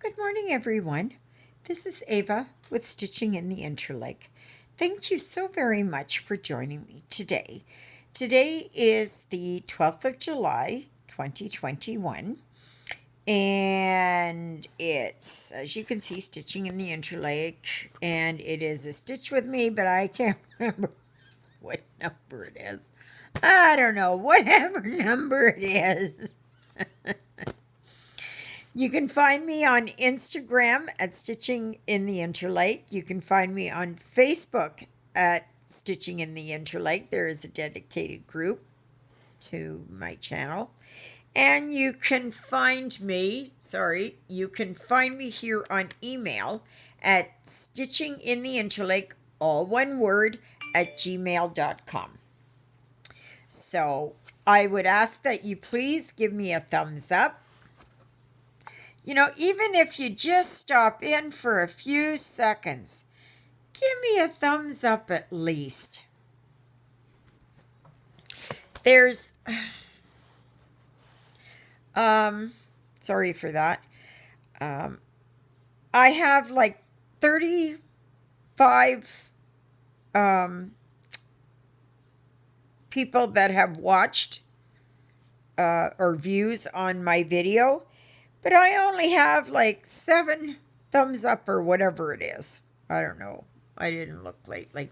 Good morning, everyone. This is Eva with Stitching in the Interlake. Thank you so very much for joining me today. Today is the 12th of July, 2021, and it's, as you can see, Stitching in the Interlake, and it is a stitch with me, but I can't remember what number it is. I don't know, whatever number it is. You can find me on Instagram at Stitching in the Interlake. You can find me on Facebook at Stitching in the Interlake. There is a dedicated group to my channel. And you can find me here on email at stitchingintheinterlake, all one word, at gmail.com. So I would ask that you please give me a thumbs up. Even if you just stop in for a few seconds, give me a thumbs up at least. There's, sorry for that. I have like 35 people that have watched or views on my video. But I only have like 7 thumbs up or whatever it is. I don't know. I didn't look lately.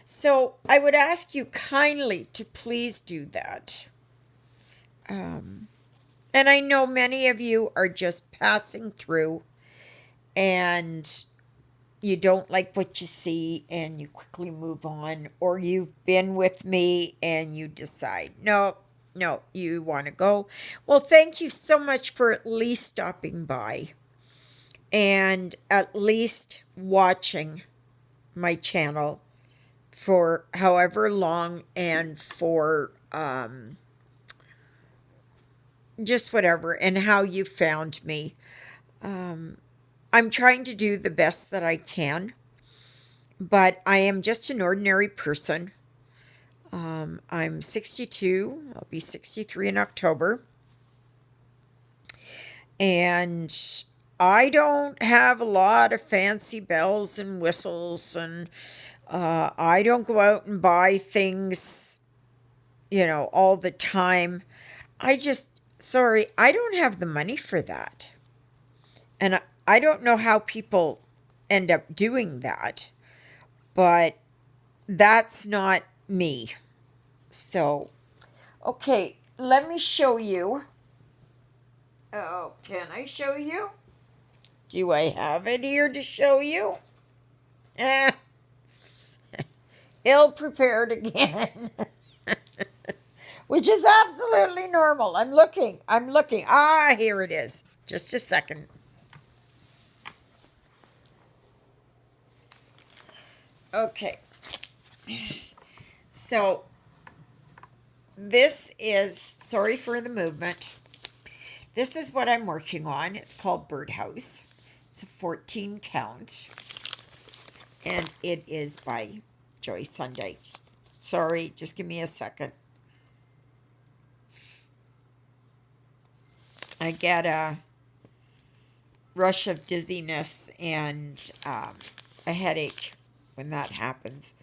So I would ask you kindly to please do that. And I know many of you are just passing through and you don't like what you see and you quickly move on. Or you've been with me and you decide, no, you want to go. Well, thank you so much for at least stopping by and at least watching my channel for however long and for just whatever and how you found me. I'm trying to do the best that I can, but I am just an ordinary person. I'm 62. I'll be 63 in October. And I don't have a lot of fancy bells and whistles, and I don't go out and buy things, all the time. I don't have the money for that. And I don't know how people end up doing that, but that's not me. So, okay, let me show you. Oh, can I show you? Do I have it here to show you? Ill prepared again. Which is absolutely normal. I'm looking. Ah, here it is. Just a second. Okay. So, this is, sorry for the movement. This is what I'm working on. It's called Birdhouse. It's a 14 count. And it is by Joy Sunday. Sorry, just give me a second. I get a rush of dizziness and a headache when that happens.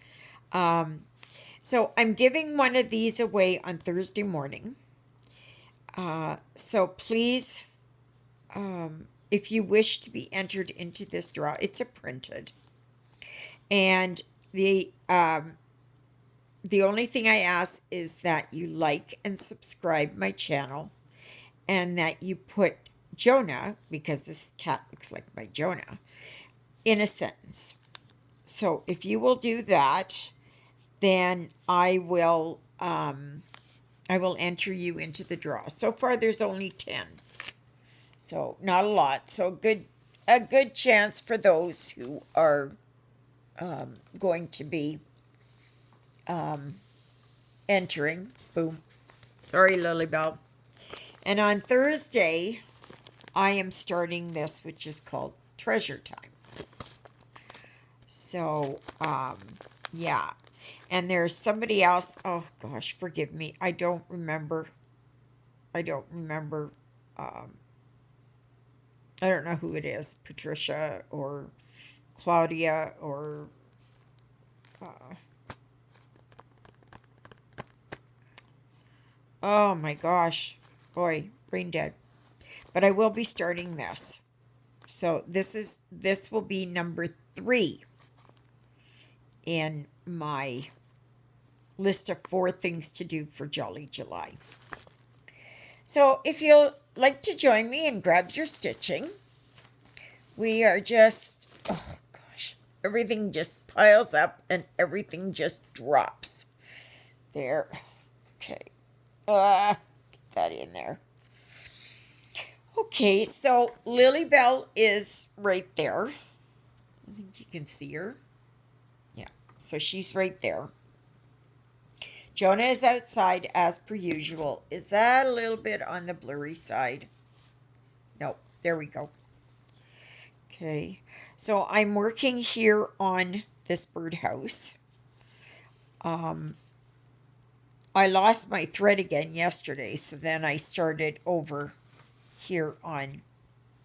So I'm giving one of these away on Thursday morning. So please, if you wish to be entered into this draw, it's a printed. And the only thing I ask is that you like and subscribe my channel and that you put Jonah, because this cat looks like my Jonah, in a sentence. So if you will do that, then I will enter you into the draw. So far there's only 10. So not a lot. So a good chance for those who are going to be entering. Boom. Sorry, Lilybell. And on Thursday, I am starting this, which is called Treasure Time. So, yeah. And there's somebody else. Oh, gosh, forgive me. I don't remember I don't know who it is, Patricia or Claudia or oh my gosh, boy, brain dead. But I will be starting this. So this will be number 3 in my list of 4 things to do for Jolly July. So if you'll like to join me and grab your stitching, we are just, oh gosh, everything just piles up and everything just drops. There. Okay. Get that in there. Okay, so Lily Bell is right there. I think you can see her. Yeah, so she's right there. Jonah is outside as per usual. Is that a little bit on the blurry side? No, there we go. Okay, so I'm working here on this birdhouse. I lost my thread again yesterday, so then I started over here on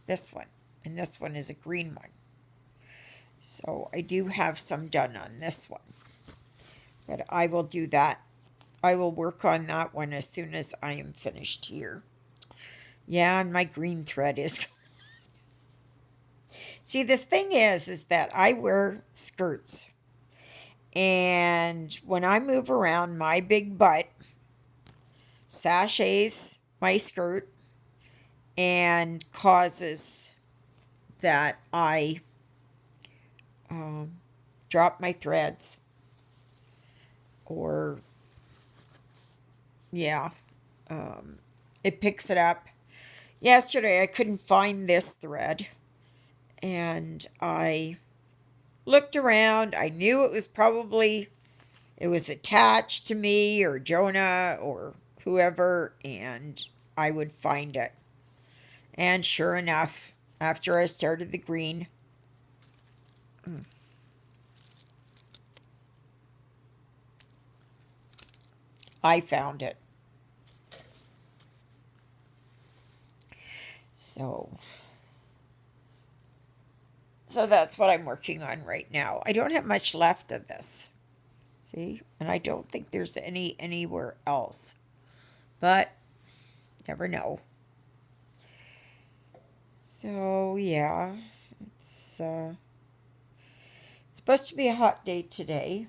this one. And this one is a green one. So I do have some done on this one. But I will do that. I will work on that one as soon as I am finished here. Yeah, and my green thread is... See, the thing is that I wear skirts. And when I move around, my big butt sashays my skirt and causes that I drop my threads. Or, yeah, it picks it up. Yesterday I couldn't find this thread. And I looked around. I knew it was attached to me or Jonah or whoever, and I would find it. And sure enough, after I started the green, I found it. So that's what I'm working on right now. I don't have much left of this. See? And I don't think there's anywhere else. But never know. So yeah, it's supposed to be a hot day today.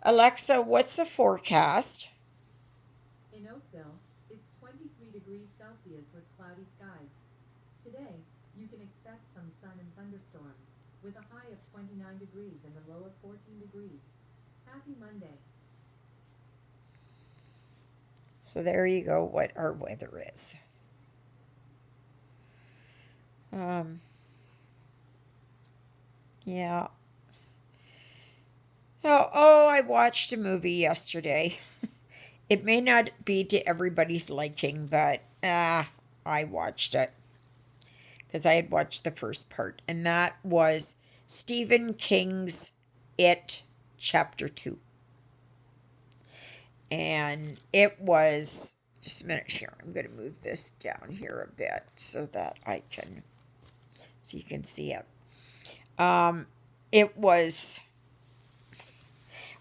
Alexa, what's the forecast? In Oakville, it's 23 degrees Celsius with cloudy skies. Today, you can expect some sun and thunderstorms, with a high of 29 degrees and a low of 14 degrees. Happy Monday. So there you go, what our weather is. Yeah. Oh, I watched a movie yesterday. It may not be to everybody's liking, but I watched it because I had watched the first part, and that was Stephen King's It Chapter 2. And it was, just a minute here, I'm going to move this down here a bit so that so you can see it. It was,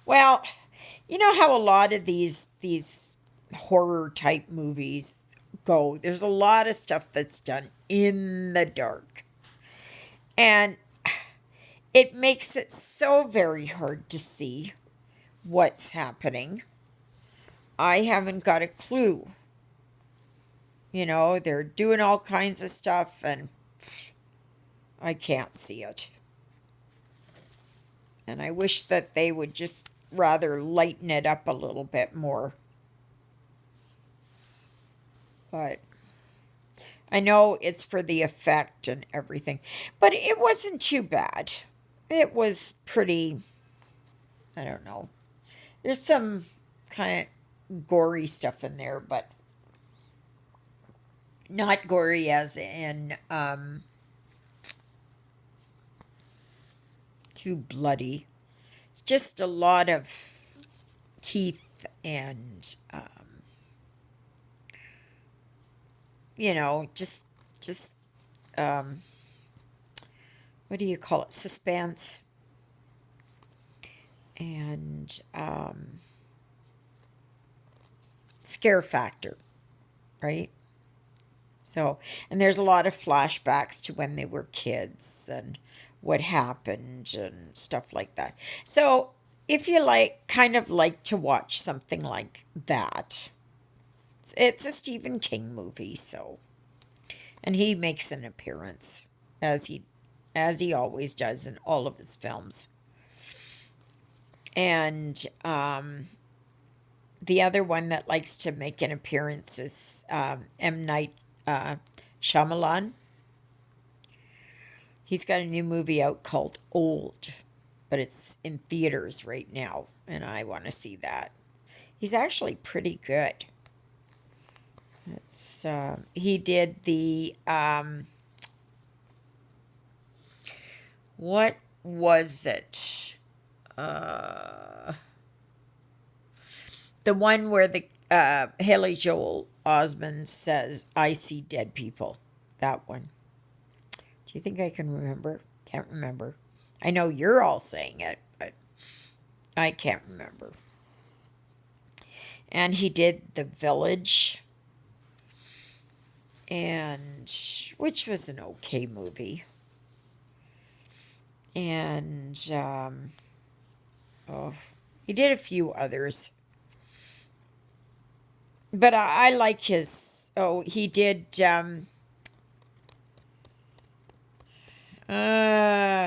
well, you know how a lot of these horror type movies go. There's a lot of stuff that's done in the dark. And it makes it so very hard to see what's happening. I haven't got a clue. You know, they're doing all kinds of stuff and I can't see it. And I wish that they would just rather lighten it up a little bit more. But I know it's for the effect and everything. But it wasn't too bad. It was pretty, I don't know. There's some kind of gory stuff in there, but not gory as in too bloody. It's just a lot of teeth and, just just um, what do you call it? Suspense and scare factor, right? So, and there's a lot of flashbacks to when they were kids and what happened and stuff like that. So, if you kind of like to watch something like that, it's a Stephen King movie, so, and he makes an appearance as he always does in all of his films. And the other one that likes to make an appearance is M. Night Shyamalan. He's got a new movie out called Old, but it's in theaters right now, and I want to see that. He's actually pretty good. It's he did the what was it? The one where the Haley Joel Osment says, "I see dead people." That one. Do you think I can remember? Can't remember. I know you're all saying it, but I can't remember. And he did The Village, and which was an okay movie. And oh, he did a few others, but I like his. Oh, he did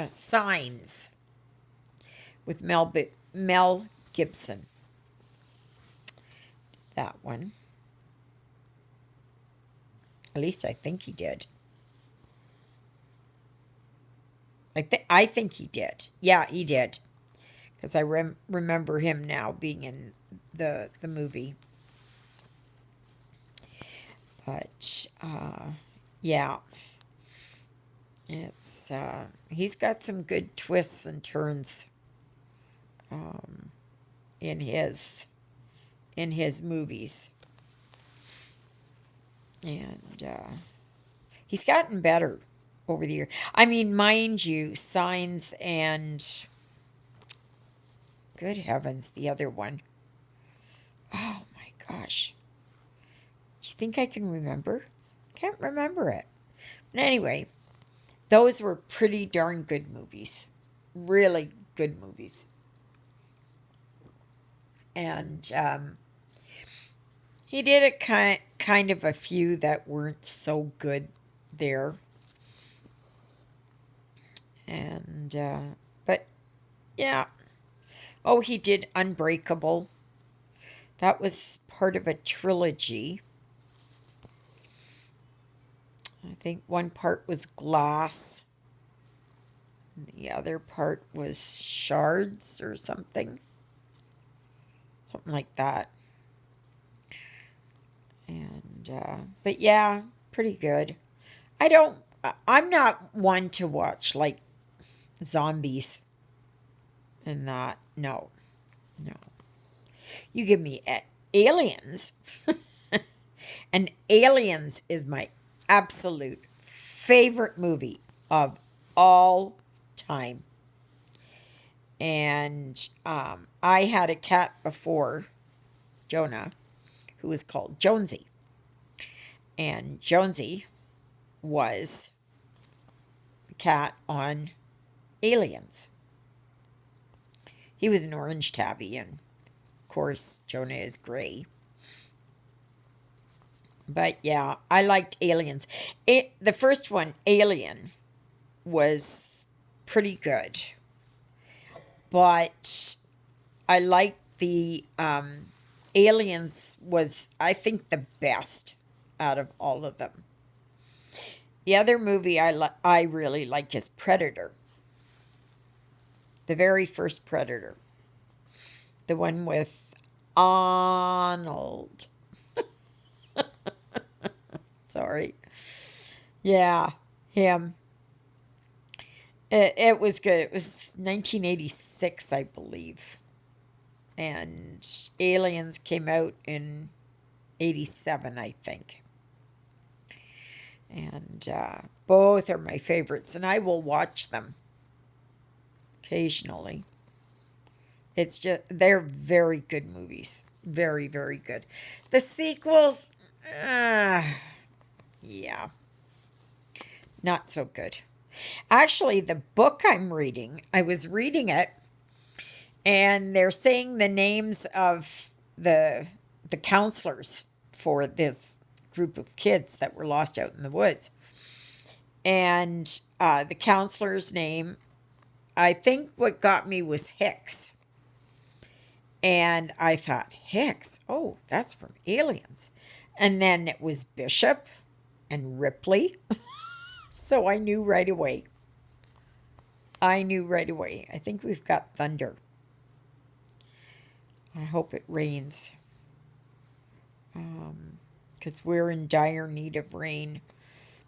Signs with Mel Gibson. That one. At least I think he did. I think he did. Yeah, he did. Because I remember him now being in the movie. But yeah, it's he's got some good twists and turns in his movies, and he's gotten better over the year. I mean, mind you, Signs and good heavens, the other one. Oh my gosh. Do you think I can remember? Can't remember it. But anyway, those were pretty darn good movies. Really good movies. And he did a kind of a few that weren't so good there. And but yeah. Oh, he did Unbreakable. That was part of a trilogy. I think one part was Glass. And the other part was Shards or something. Something like that. And but yeah, pretty good. I don't I'm not one to watch like zombies and that. No. No. You give me aliens. And Aliens is my absolute favorite movie of all time. And I had a cat before, Jonah, who was called Jonesy. And Jonesy was the cat on Aliens. He was an orange tabby, and of course, Jonah is gray. But yeah, I liked Aliens. The first one, Alien, was pretty good. But I liked the Aliens was, I think, the best out of all of them. The other movie I really like is Predator. The very first Predator. The one with Arnold. Sorry. Yeah, him. It was good. It was 1986, I believe. And Aliens came out in 87, I think. And both are my favorites, and I will watch them occasionally. It's just, they're very good movies. Very, very good. The sequels, yeah, not so good. Actually, the book I'm reading, I was reading it, and they're saying the names of the counselors for this group of kids that were lost out in the woods. And the counselor's name, I think what got me was Hicks. And I thought, Hicks? Oh, that's from Aliens. And then it was Bishop and Ripley. So I knew right away. I knew right away. I think we've got thunder. I hope it rains. Because we're in dire need of rain.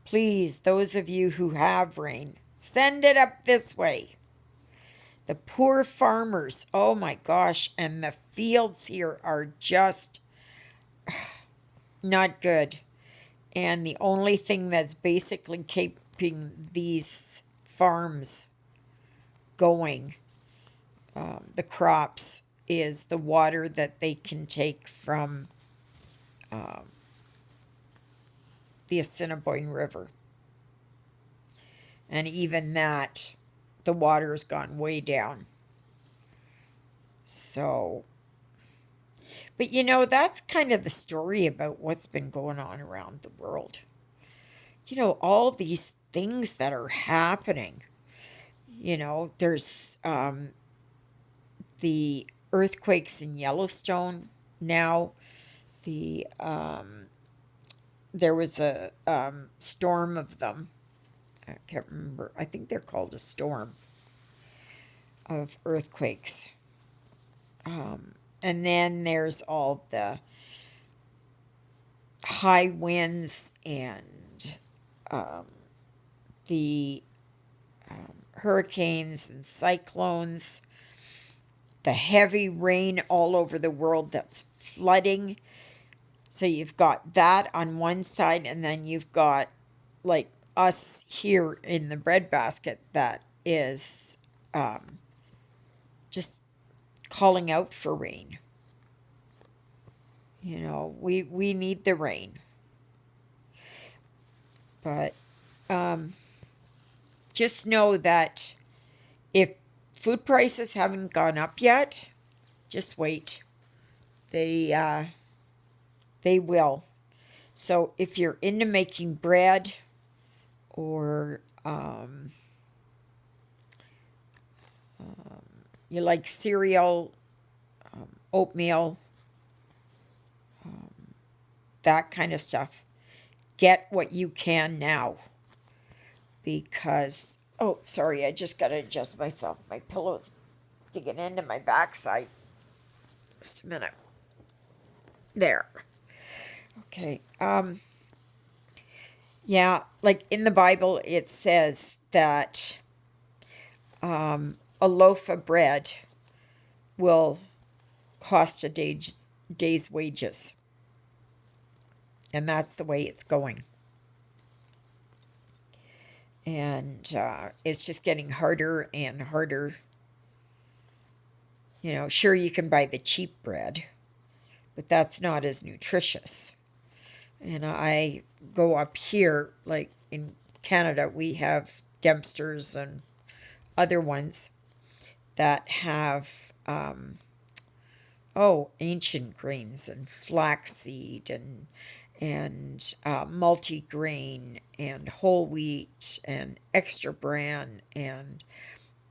Please, those of you who have rain, send it up this way. The poor farmers, oh my gosh, and the fields here are just not good. And the only thing that's basically keeping these farms going, the crops, is the water that they can take from the Assiniboine River. And even that, the water has gone way down. So, but you know, that's kind of the story about what's been going on around the world. You know, all these things that are happening. You know, there's the earthquakes in Yellowstone now. The there was a storm of them. I can't remember. I think they're called a storm of earthquakes. And then there's all the high winds and the hurricanes and cyclones, the heavy rain all over the world that's flooding. So you've got that on one side, and then you've got like us here in the breadbasket that is just calling out for rain. You know, we need the rain. But just know that if food prices haven't gone up yet, just wait. They will. So if you're into making bread or you like cereal, oatmeal, that kind of stuff, get what you can now. Because, oh, sorry, I just got to adjust myself. My pillow's digging into my backside. Just a minute. There. Okay. Yeah, like in the Bible, it says that a loaf of bread will cost a day's wages. And that's the way it's going. And it's just getting harder and harder. You know, sure, you can buy the cheap bread, but that's not as nutritious. And I go up here, like in Canada, we have Dempsters and other ones that have, ancient grains and flaxseed and multigrain and whole wheat and extra bran and,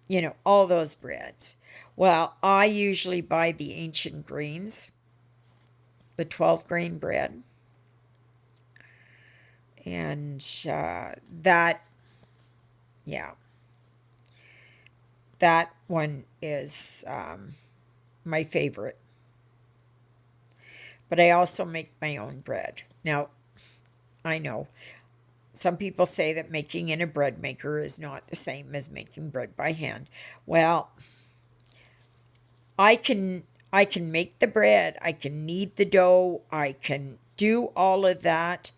you know, all those breads. Well, I usually buy the ancient grains, the 12 grain bread. And that, yeah, that one is my favorite. But I also make my own bread. Now, I know some people say that making in a bread maker is not the same as making bread by hand. Well, I can make the bread, I can knead the dough, I can do all of that,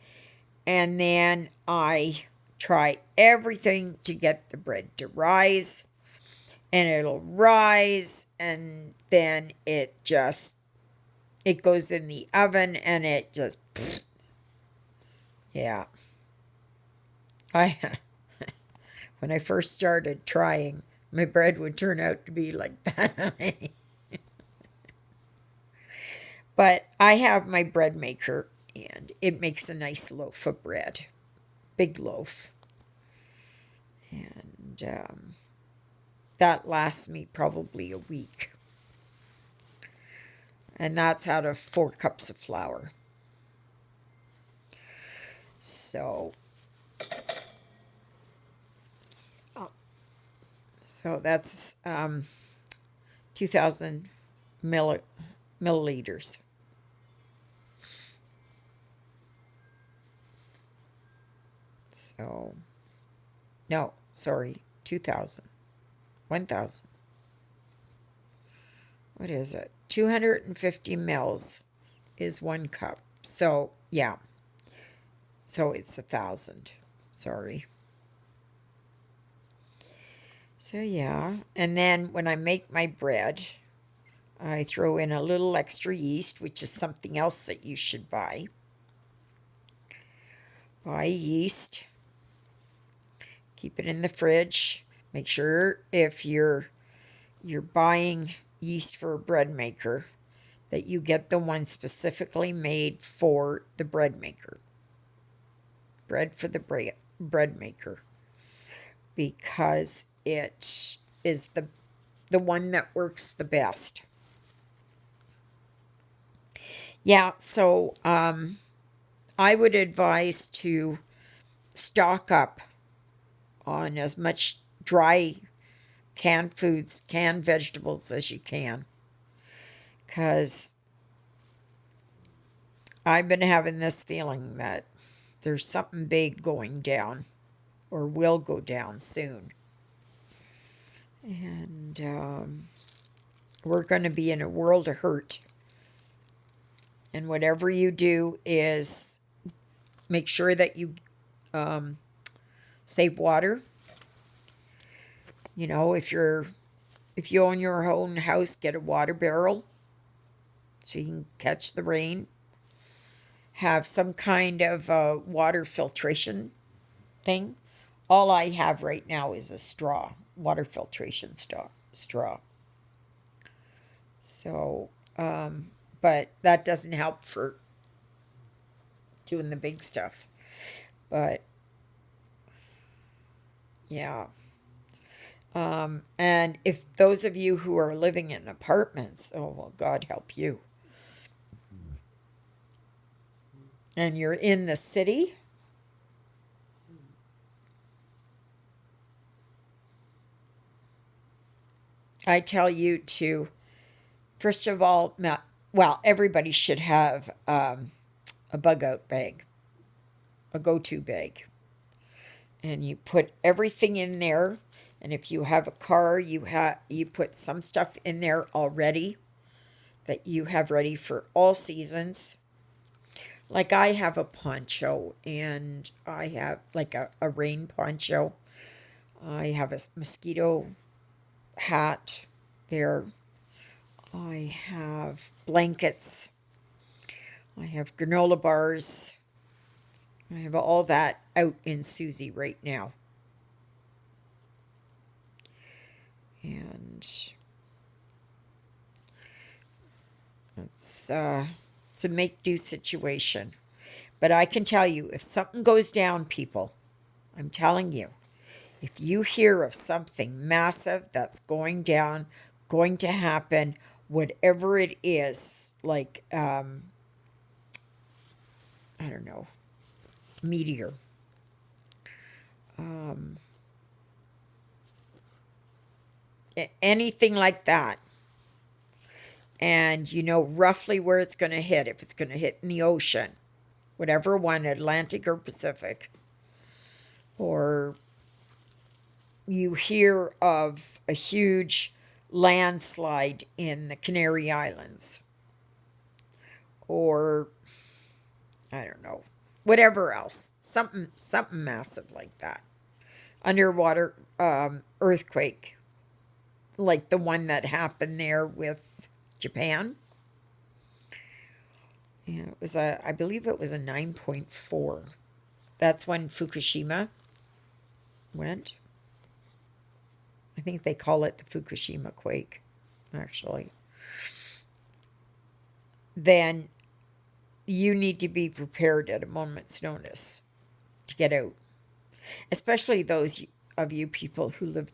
And then I try everything to get the bread to rise, and it'll rise, and then it goes in the oven, and it just, yeah. I when I first started trying, my bread would turn out to be like that. But I have my bread maker, and it makes a nice loaf of bread, big loaf, and that lasts me probably a week. And that's out of 4 cups of flour. So, so that's 2,000 milliliters. So, no, sorry, 2,000. 1,000. What is it? 250 mils is 1 cup. So, yeah. So it's 1,000. Sorry. So, yeah. And then when I make my bread, I throw in a little extra yeast, which is something else that you should buy. Buy yeast. Keep it in the fridge. Make sure if you're buying yeast for a bread maker that you get the one specifically made for the bread maker. Bread for the bread maker, because it is the one that works the best. Yeah, so I would advise to stock up on as much dry canned foods, canned vegetables as you can, because I've been having this feeling that there's something big going down or will go down soon. And we're going to be in a world of hurt. And whatever you do is make sure that you save water. You know, if you own your own house, get a water barrel so you can catch the rain. Have some kind of water filtration thing. All I have right now is a straw, water filtration straw. So, but that doesn't help for doing the big stuff. But yeah. And if those of you who are living in apartments, oh, well, God help you. And you're in the city, I tell you to, first of all, well, everybody should have a bug out bag, a go to bag. And you put everything in there. And if you have a car, you put some stuff in there already that you have ready for all seasons. Like I have a poncho, and I have like a rain poncho. I have a mosquito hat there. I have blankets. I have granola bars. I have all that out in Susie right now. And it's a make do situation. But I can tell you, if something goes down, people, I'm telling you, if you hear of something massive that's going down, going to happen, whatever it is, like, I don't know, meteor, anything like that, and you know roughly where it's going to hit, if it's going to hit in the ocean, whatever one, Atlantic or Pacific, or you hear of a huge landslide in the Canary Islands, or I don't know, whatever else, something massive like that. Underwater earthquake, like the one that happened there with Japan. Yeah, it was I believe it was a 9.4. That's when Fukushima went. I think they call it the Fukushima quake, actually. Then you need to be prepared at a moment's notice to get out, especially those of you people who live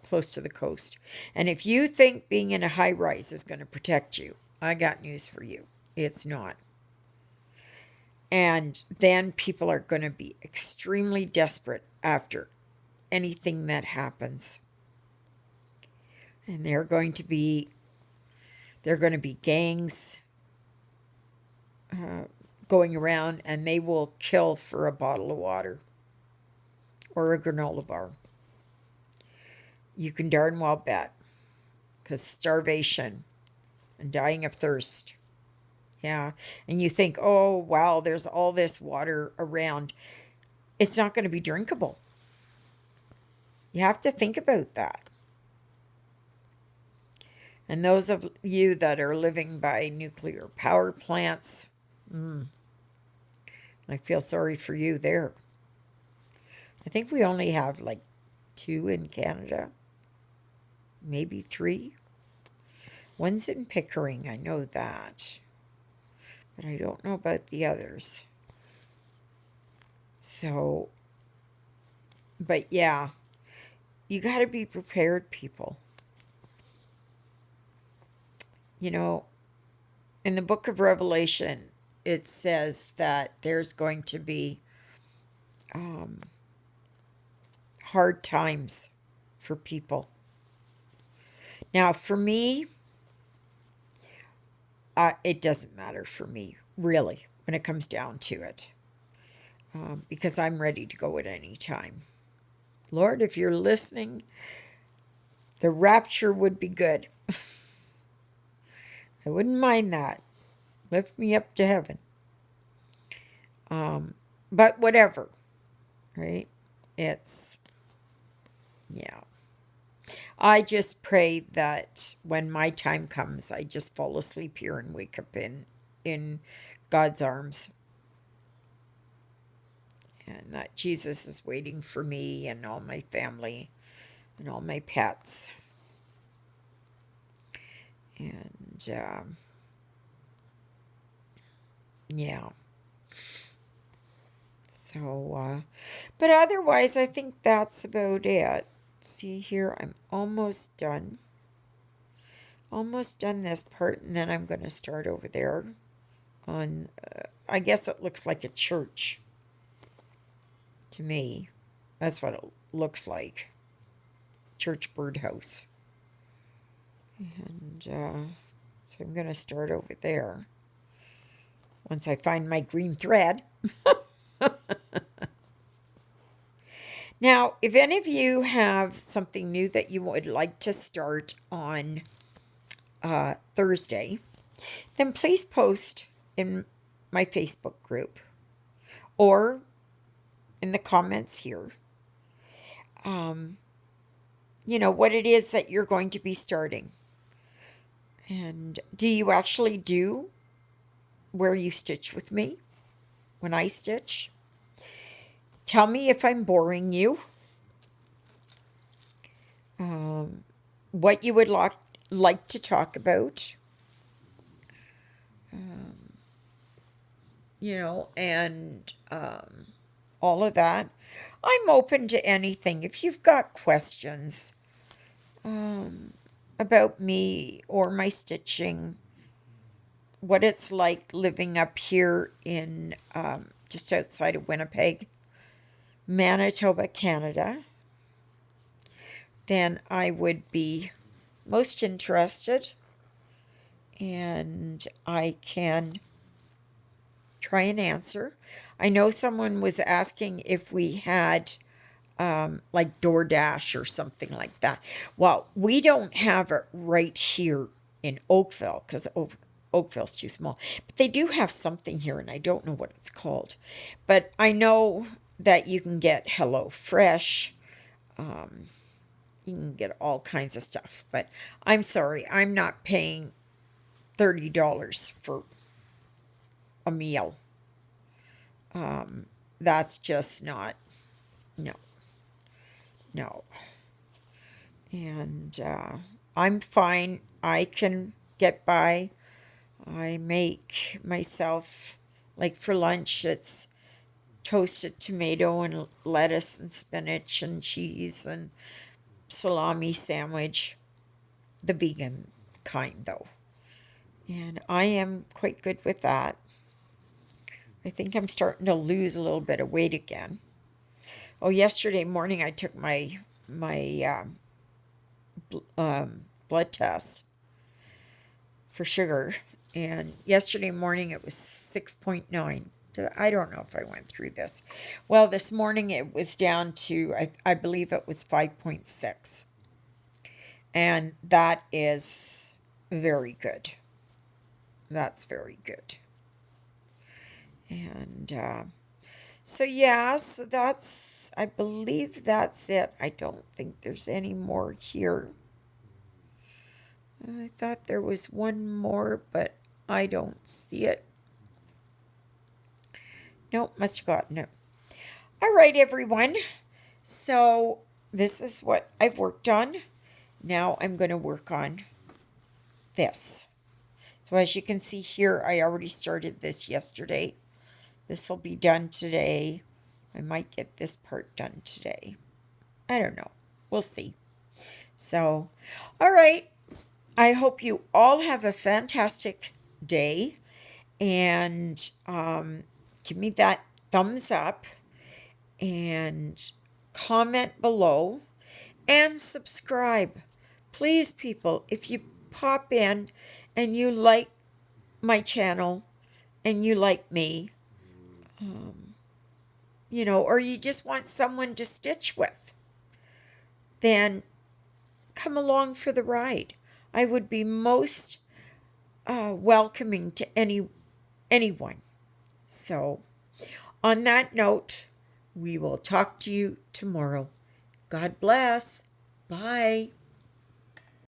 close to the coast. And if you think being in a high rise is going to protect you, I got news for you. It's not. And then people are going to be extremely desperate after anything that happens. And they're going to be gangs going around, and they will kill for a bottle of water or a granola bar. You can darn well bet, because starvation and dying of thirst. Yeah. And you think, oh, wow, there's all this water around. It's not going to be drinkable. You have to think about that. And those of you that are living by nuclear power plants, I feel sorry for you there. I think we only have like 2 in Canada, maybe 3. One's in Pickering, I know that. But I don't know about the others. So, but yeah, you got to be prepared, people. You know, in the book of Revelation, it says that there's going to be hard times for people. Now, for me, it doesn't matter for me, really, when it comes down to it, because I'm ready to go at any time. Lord, if you're listening, the rapture would be good. I wouldn't mind that. Lift me up to heaven. But whatever, right? It's, yeah. I just pray that when my time comes, I just fall asleep here and wake up in God's arms. And that Jesus is waiting for me and all my family and all my pets. And, yeah. So, but otherwise, I think that's about it. See here, I'm almost done. Almost done this part, and then I'm going to start over there on, I guess it looks like a church to me. That's what it looks like. Church birdhouse. And so I'm going to start over there once I find my green thread. Now, if any of you have something new that you would like to start on Thursday, then please post in my Facebook group or in the comments here, what it is that you're going to be starting. And do you actually do where you stitch with me when I stitch? Tell me if I'm boring you. What you would like to talk about. And all of that. I'm open to anything. If you've got questions about me or my stitching, what it's like living up here in just outside of Winnipeg, Manitoba, Canada, then I would be most interested, and I can try and answer. I know someone was asking if we had like DoorDash or something like that. Well, we don't have it right here in Oakville because Oakville's too small. But they do have something here, and I don't know what it's called. But I know that you can get HelloFresh. You can get all kinds of stuff. But I'm sorry, I'm not paying $30 for a meal. That's just not, no, no. And I'm fine. I can get by. I make myself, like for lunch, it's toasted tomato and lettuce and spinach and cheese and salami sandwich, the vegan kind though. And I am quite good with that. I think I'm starting to lose a little bit of weight again. Oh, yesterday morning I took my blood test for sugar, and yesterday morning it was 6.9. I don't know if I went through this. Well, this morning it was down to, I believe it was 5.6. And that is very good. That's very good. And so, yeah, so that's, I believe that's it. I don't think there's any more here. I thought there was one more, but I don't see it. Nope, must have gotten it. All right, everyone. So this is what I've worked on. Now I'm going to work on this. So as you can see here, I already started this yesterday. This will be done today. I might get this part done today. I don't know. We'll see. So, all right. I hope you all have a fantastic day. And give me that thumbs up and comment below and subscribe. Please, people, if you pop in and you like my channel and you like me, or you just want someone to stitch with, then come along for the ride. I would be most welcoming to anyone. So, on that note, we will talk to you tomorrow. God bless. Bye.